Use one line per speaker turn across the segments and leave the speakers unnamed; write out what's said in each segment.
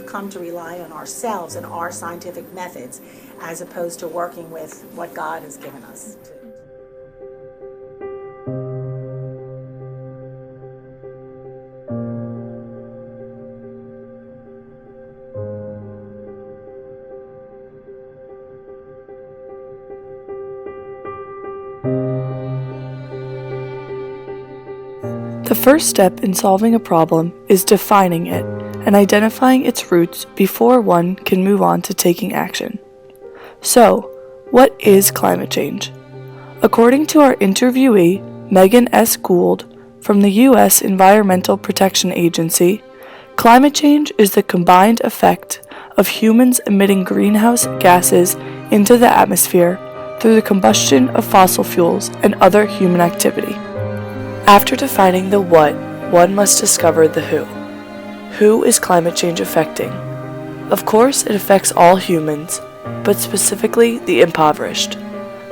we've come to rely on ourselves and our scientific methods as opposed to working with what God has given us.
The first step in solving a problem is defining it and identifying its roots before one can move on to taking action. So, what is climate change? According to our interviewee, Megan S. Gould, from the U.S. Environmental Protection Agency, climate change is the combined effect of humans emitting greenhouse gases into the atmosphere through the combustion of fossil fuels and other human activity. After defining the what, one must discover the who. Who is climate change affecting? Of course, it affects all humans, but specifically the impoverished,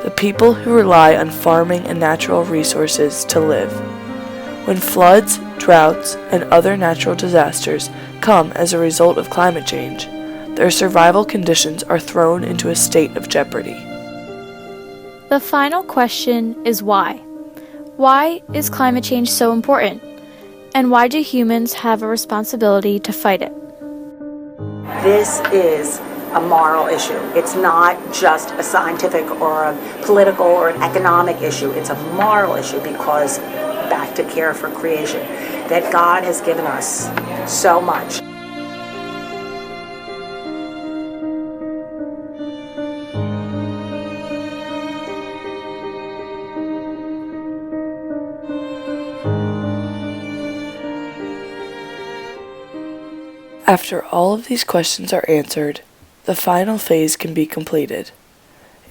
the people who rely on farming and natural resources to live. When floods, droughts, and other natural disasters come as a result of climate change, their survival conditions are thrown into a state of jeopardy.
The final question is why? Why is climate change so important? And why do humans have a responsibility to fight it?
This is a moral issue. It's not just a scientific or a political or an economic issue. It's a moral issue because, back to care for creation, that God has given us so much.
After all of these questions are answered, the final phase can be completed,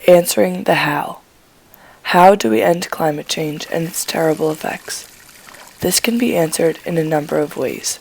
answering the how. How do we end climate change and its terrible effects? This can be answered in a number of ways.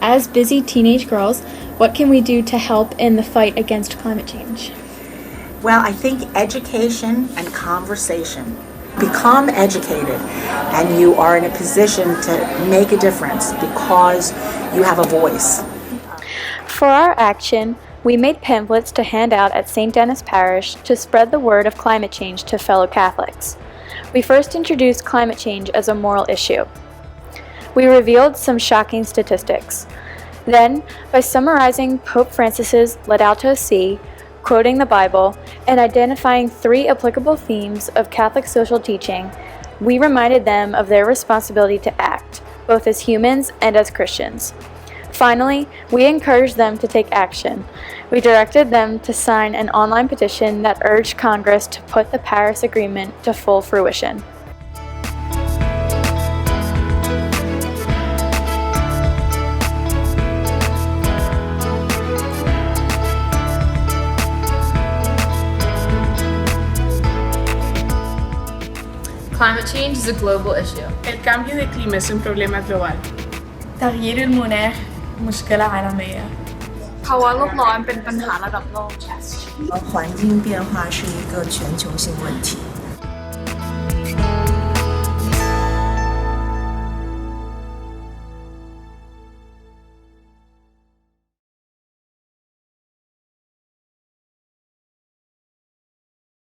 As busy teenage girls, what can we do to help in the fight against climate change?
Well, I think education and conversation. Become educated, and you are in a position to make a difference because you have a voice.
For our action, we made pamphlets to hand out at St. Denis Parish to spread the word of climate change to fellow Catholics. We first introduced climate change as a moral issue. We revealed some shocking statistics. Then, by summarizing Pope Francis's Laudato Si', quoting the Bible, and identifying 3 applicable themes of Catholic social teaching, we reminded them of their responsibility to act, both as humans and as Christians. Finally, we encouraged them to take action. We directed them to sign an online petition that urged Congress to put the Paris Agreement to full fruition.
Climate change is a global issue.
El cambio de clima es un problema global.
تغيير المناخ مشكلة عالمية.
ภาวะโลกร้อนเป็นปัญหาระดับโลก
环境变化是一个全球性问题。